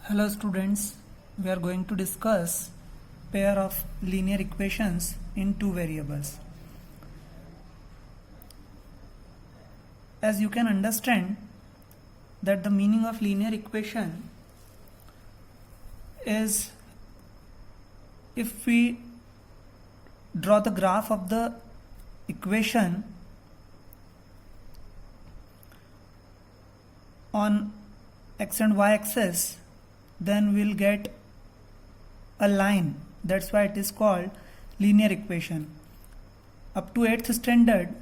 Hello students, we are going to discuss pair of linear equations in two variables. As you can understand that the meaning of linear equation is if we draw the graph of the equation on x and y axis, then we'll get a line. That's why it is called linear equation. Up to 8th standard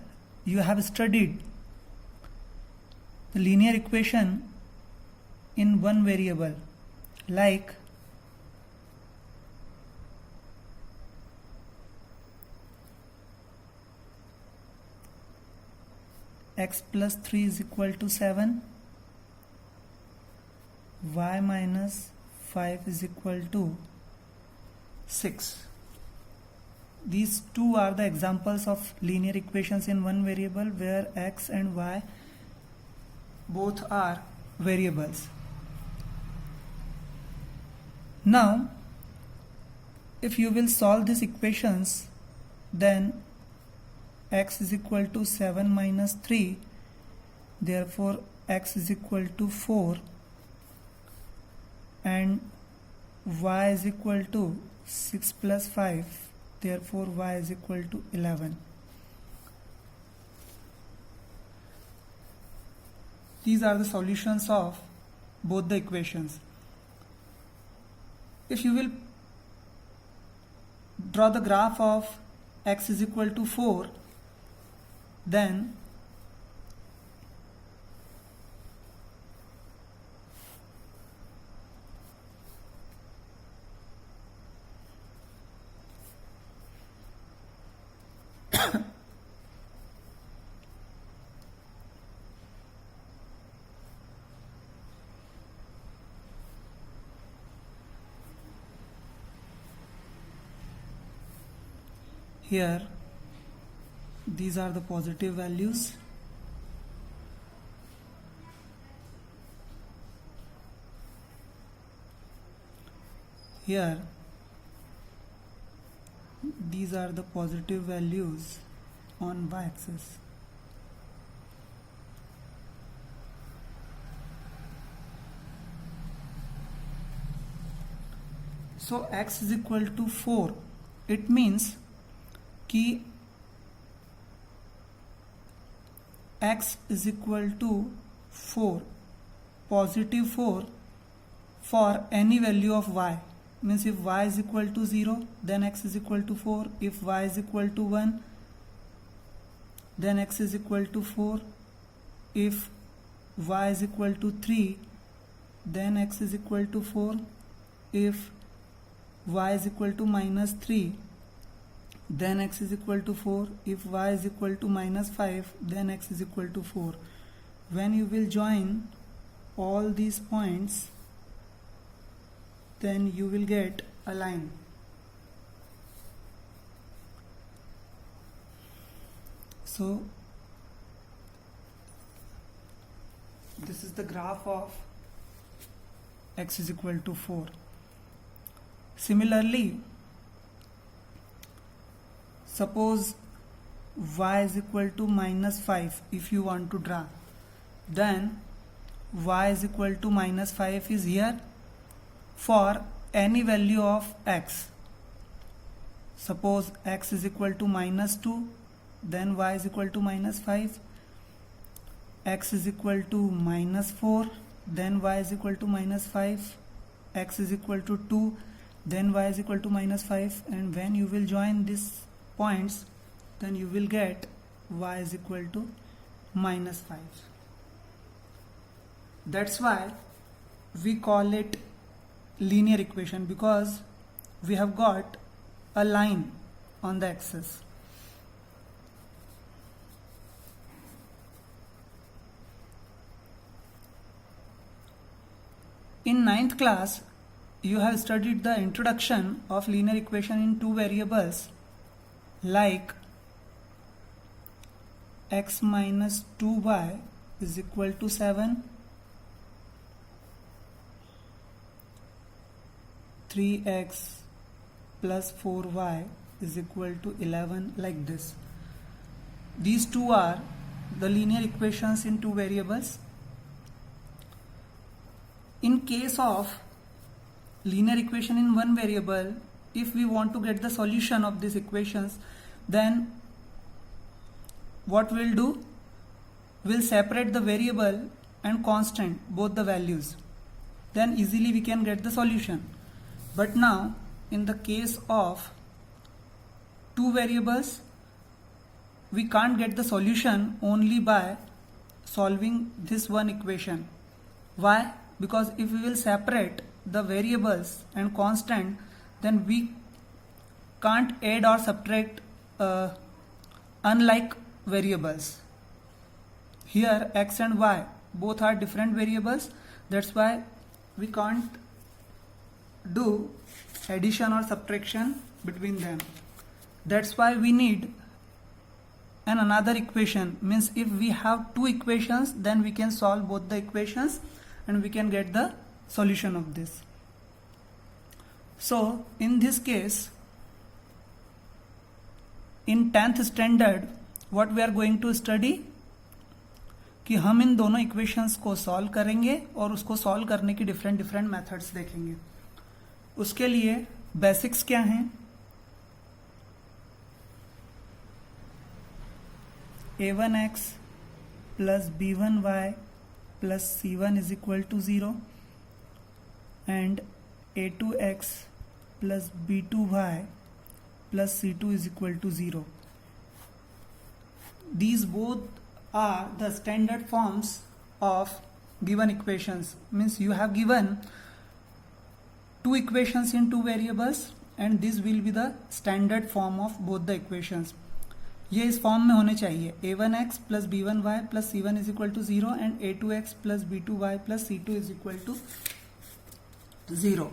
you have studied the linear equation in one variable like x plus 3 is equal to 7, y minus 5 is equal to 6. These two are the examples of linear equations in one variable where x and y both are variables. Now, if you will solve these equations, then x is equal to 7 minus 3, therefore x is equal to 4, and y is equal to 6 plus 5, therefore y is equal to 11. These are the solutions of both the equations. If you will draw the graph of x is equal to 4, then here these are the positive values, here these are the positive values on y-axis. So x is equal to 4. It means कि x is equal to 4, positive 4 for any value of y. Means if y is equal to 0, then x is equal to 4. If y is equal to 1, then x is equal to 4. If y is equal to 3, then x is equal to 4. If y is equal to minus 3, then x is equal to 4. If y is equal to minus 5, then x is equal to 4. When you will join all these points, then you will get a line. So this is the graph of x is equal to 4. Similarly, suppose y is equal to minus 5 if you want to draw, then y is equal to minus 5 is here for any value of x. Suppose x is equal to minus 2, then y is equal to minus 5. X is equal to minus 4, then y is equal to minus 5. X is equal to 2, then y is equal to minus 5. And when you will join these points, then you will get y is equal to minus 5. That's why we call it linear equation, because we have got a line on the axis. In 9th class, you have studied the introduction of linear equation in two variables like x minus 2y is equal to 7 3x plus 4y is equal to 11, like this. These two are the linear equations in two variables. In case of linear equation in one variable, if we want to get the solution of these equations, then what we'll do, we'll separate the variable and constant, both the values. Then easily we can get the solution. But now in the case of two variables, we can't get the solution only by solving this one equation. Why? Because if we will separate the variables and constant, then we can't add or subtract unlike variables. Here x and y both are different variables, that's why we can't do addition or subtraction between them. That's why we need another equation. Means if we have two equations, then we can solve both the equations and we can get the solution of this. So in this case, in 10th standard, what we are going to study कि हम इन दोनों equations को solve करेंगे और उसको solve करने की different methods देखेंगे. उसके लिए बेसिक्स क्या हैं? a1x plus b1y plus c1 is equal to 0 and a2x plus b2y plus c2 is equal to 0. These both are the standard forms of given equations. Means you have given two equations in two variables and this will be the standard form of both the equations. ये इस form में होने चाहिए a1x plus b1y plus c1 is equal to 0 and a2x plus b2y plus c2 is equal to 0.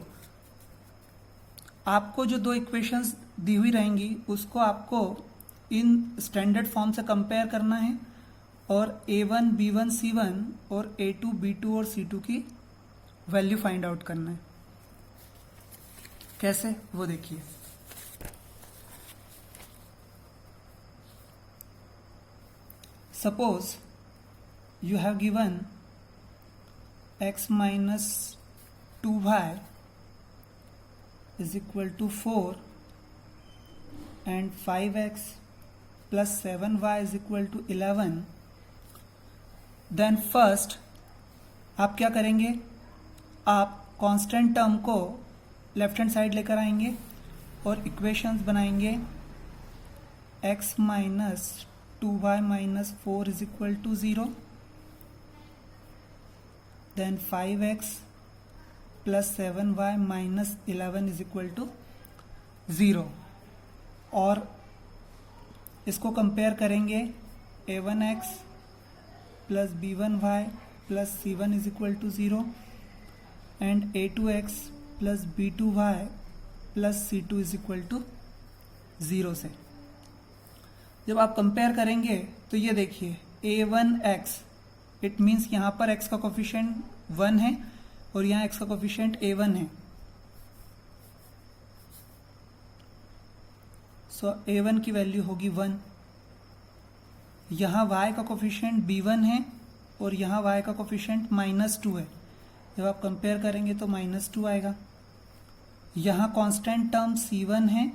आपको जो दो equations दी हुई रहेंगी उसको आपको इन स्टैंडर्ड फॉर्म से कंपेयर करना है और a1 b1 c1 और a2 b2 और c2 की वैल्यू फाइंड आउट करना है. कैसे, वो देखिए. Suppose you have given x minus 2y is equal to 4 and 5x plus 7y is equal to 11. Then first आप क्या करेंगे, आप कांस्टेंट टर्म को लेफ्ट हैंड साइड लेकर आएंगे और इक्वेशंस बनाएंगे. x minus 2y minus 4 is equal to 0. Then 5x plus 7y minus 11 is equal to 0. और इसको कंपेयर करेंगे a1x plus b1y plus c1 is equal to 0 and a2x plus b2y plus c2 is equal to 0 से. जब आप compare करेंगे तो ये देखिए a1x, इट मीन्स यहाँ पर x का कोफिशिएंट 1 है और यहाँ x का कोफिशिएंट a1 है. सो a1 की वैल्यू होगी 1. यहाँ y का कोफिशिएंट b1 है और यहाँ y का कोफिशिएंट -2 है. जब आप कंपेयर करेंगे तो -2 आएगा. यहाँ कांस्टेंट टर्म c1 है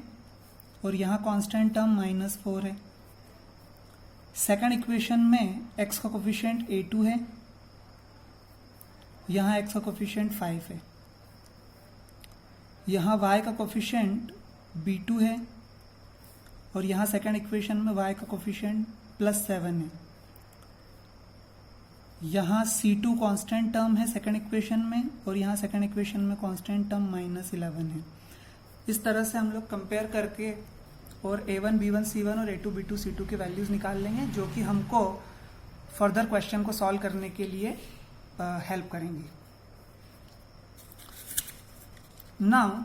और यहाँ कांस्टेंट टर्म -4 है. सेकंड इक्वेशन में x का कोफिशिएंट a2 है, यहाँ x का कोफिशिएंट 5 है. यहाँ y का कोफिशिएंट b2 है और यहाँ सेकंड इक्वेशन में y का कोफिशिएंट +7 है. यहाँ c2 कांस्टेंट टर्म है सेकंड इक्वेशन में और यहाँ सेकंड इक्वेशन में कांस्टेंट टर्म -11 है. इस तरह से हम लोग कंपेयर करके और a1 b1 c1 और a2 b2 c2 के वैल्यूज निकाल लेंगे जो कि हमको फर्दर क्वेश्चन को सॉल्व करने के लिए हेल्प करेंगी. नाउ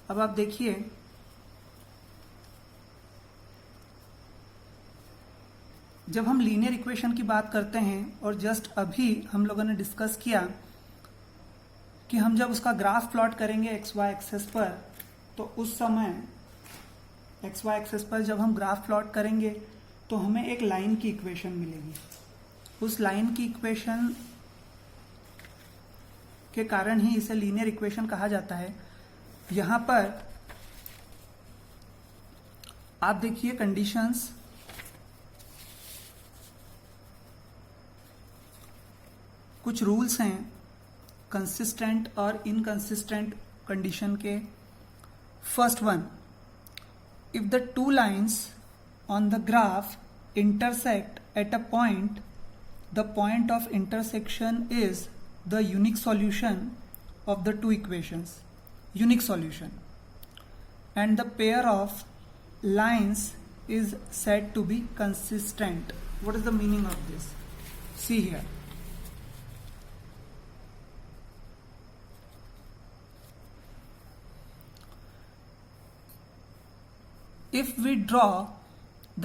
अब आप देखिए जब हम लीनियर इक्वेशन की बात करते हैं और जस्ट अभी हम लोगों ने डिस्कस किया कि हम जब उसका ग्राफ प्लॉट करेंगे एक्स वाई एक्सेस पर, तो उस समय एक्स वाई एक्सेस पर जब हम ग्राफ प्लॉट करेंगे तो हमें एक लाइन की इक्वेशन मिलेगी। उस लाइन की इक्वेशन के कारण ही इसे लीनियर इक्वेशन कहा जाता है। यहां पर आप देखिए कंडीशंस, कुछ रूल्स हैं कंसिस्टेंट और इनकंसिस्टेंट कंडीशन के। First one, if the two lines on the graph intersect at a point, the point of intersection is the unique solution of the two equations, unique solution, and the pair of lines is said to be consistent. What is the meaning of this? See here. If we draw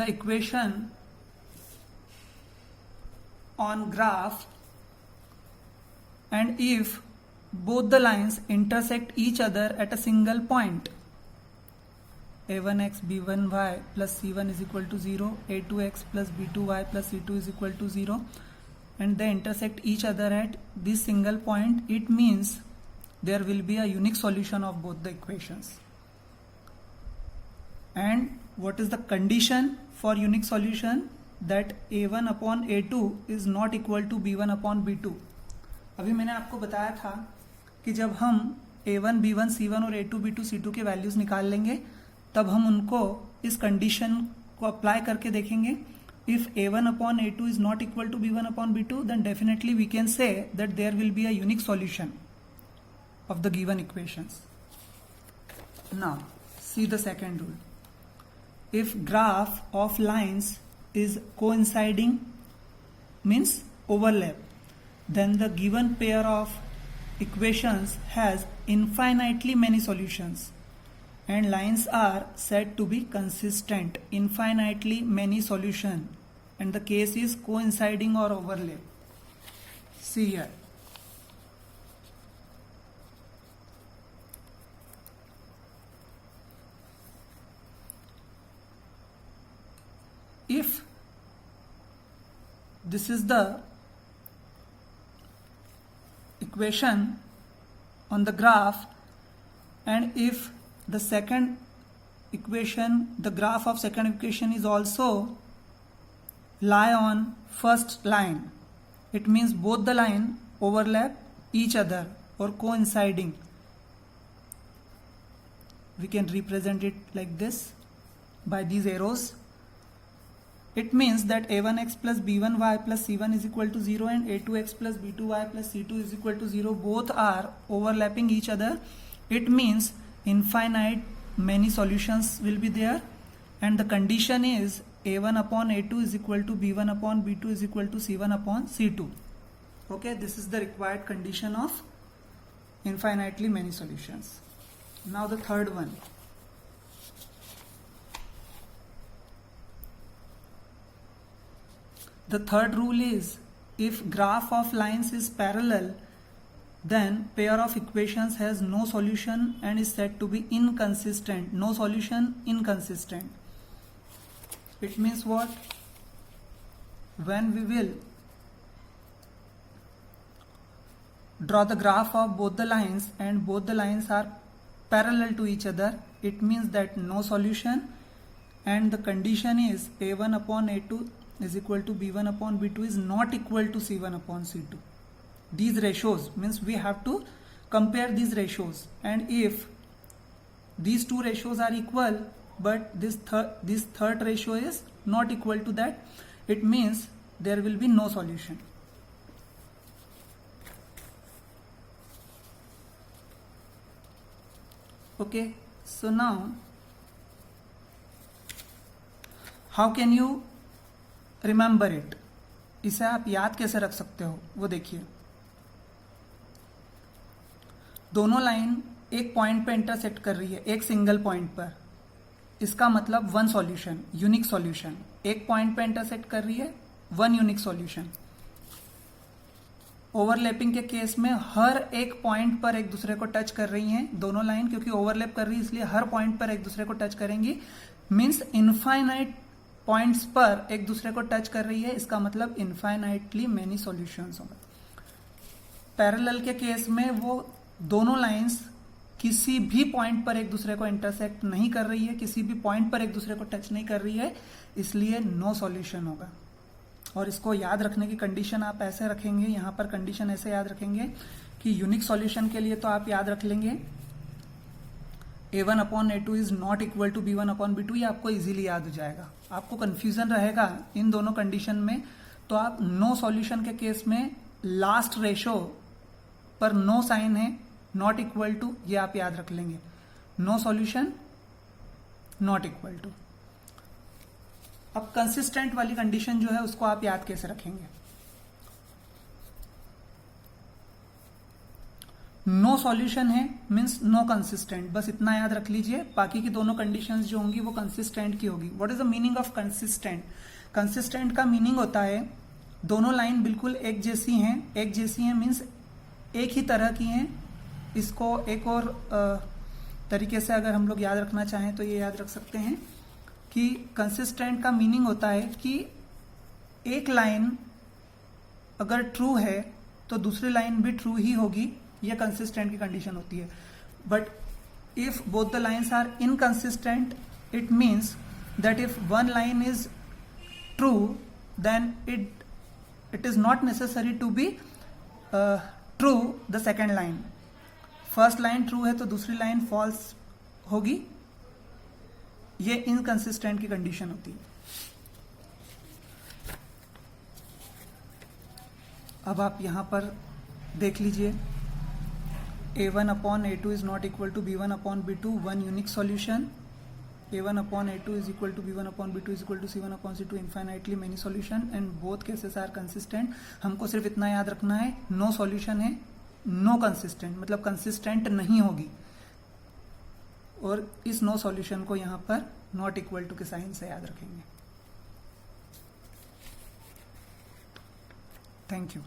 the equation on graph and if both the lines intersect each other at a single point, a1x b1y plus c1 is equal to 0, a2x plus b2y plus c2 is equal to 0, and they intersect each other at this single point, it means there will be a unique solution of both the equations. And what is the condition for unique solution? That a1 upon a2 is not equal to b1 upon b2. अभी मैंने आपको बताया था कि जब हम a1 b1 c1 और a2 b2 c2 के वैल्यूज निकाल लेंगे तब हम उनको इस कंडीशन को अप्लाई करके देखेंगे। If a1 upon a2 is not equal to b1 upon b2, then definitely we can say that there will be a unique solution of the given equations. Now see the second rule. If graph of lines is coinciding, means overlap, then the given pair of equations has infinitely many solutions and lines are said to be consistent. Infinitely many solution, and the case is coinciding or overlap. See here. If this is the equation on the graph and if the second equation, the graph of second equation is also lie on first line, it means both the line overlap each other or coinciding. We can represent it like this by these arrows. It means that a1x plus b1y plus c1 is equal to 0 and a2x plus b2y plus c2 is equal to 0 both are overlapping each other. It means infinite many solutions will be there, and the condition is a1 upon a2 is equal to b1 upon b2 is equal to c1 upon c2. Okay, this is the required condition of infinitely many solutions. Now the third one. The third rule is if graph of lines is parallel, then pair of equations has no solution and is said to be inconsistent. No solution, inconsistent. It means what? When we will draw the graph of both the lines and both the lines are parallel to each other, it means that no solution, and the condition is a1 upon a2 is equal to b1 upon b2 is not equal to c1 upon c2. These ratios means we have to compare these ratios, and if these two ratios are equal but this third ratio is not equal to that, it means there will be no solution. Okay, so now how can you remember it? इसे आप याद कैसे रख सकते हो वो देखिए। दोनों लाइन एक पॉइंट पर इंटरसेक्ट कर रही है, एक सिंगल पॉइंट पर। इसका मतलब वन सॉल्यूशन, यूनिक सॉल्यूशन, एक पॉइंट पे इंटरसेक्ट कर रही है, वन यूनिक सॉल्यूशन। ओवरलैपिंग के केस में हर एक पॉइंट पर एक दूसरे को टच कर रही हैं दोनों लाइन, क्योंकि ओवरलैप कर रही है इसलिए हर पॉइंट पर एक दूसरे को टच करेंगी। मीन्स इनफाइनाइट पॉइंट्स पर एक दूसरे को टच कर रही है, इसका मतलब इनफाइनाइटली मेनी सॉल्यूशंस होंगे। पैरेलल के केस में वो दोनों लाइंस किसी भी पॉइंट पर एक दूसरे को इंटरसेक्ट नहीं कर रही है, किसी भी पॉइंट पर एक दूसरे को टच नहीं कर रही है, इसलिए नो सॉल्यूशन होगा। और इसको याद रखने की कंडीशन आप ऐसे रखेंगे, यहां पर कंडीशन ऐसे याद रखेंगे कि यूनिक सॉल्यूशन के लिए तो आप याद रख लेंगे a1/a2 is not equal to b1/b2, ये आपको इजीली याद हो जाएगा। आपको कंफ्यूजन रहेगा इन दोनों कंडीशन में, तो आप नो सॉल्यूशन के केस में लास्ट रेशो पर नो साइन है, नॉट इक्वल टू, ये आप याद रख लेंगे। No solution not equal to. अब कंसिस्टेंट वाली कंडीशन जो है उसको आप याद कैसे रखेंगे? नो सॉल्यूशन है मींस नो कंसिस्टेंट, बस इतना याद रख लीजिए। बाकी की दोनों कंडीशंस जो होंगी वो कंसिस्टेंट की होगी। What is the meaning of consistent? Consistent का मीनिंग होता है दोनों लाइन बिल्कुल एक जैसी हैं। एक जैसी हैं मींस एक ही तरह की हैं। इसको एक और तरीके से अगर हम लोग याद रखना चाहें तो ये याद रख सकते हैं कि कंसिस्टेंट का मीनिंग होता है कि एक लाइन अगर ट्रू है तो दूसरी लाइन भी ट्रू ही होगी, यह कंसिस्टेंट की कंडीशन होती है। But if both the lines are inconsistent, it means that if one line is true then it is not necessary to be true the second line. First line true है तो दूसरी line false होगी, ये inconsistent की condition होती है। अब आप यहां पर देख लीजिए a1/a2 is not equal to b1/b2, one unique solution. a1/a2 is equal to b1/b2 is equal to c1/c2, infinitely many solution and both cases are consistent। हमको सिर्फ इतना याद रखना है, नो सॉल्यूशन है, नो कंसिस्टेंट, मतलब कंसिस्टेंट नहीं होगी। और इस नो सॉल्यूशन को यहां पर नॉट इक्वल टू के साइन से याद रखेंगे। Thank you.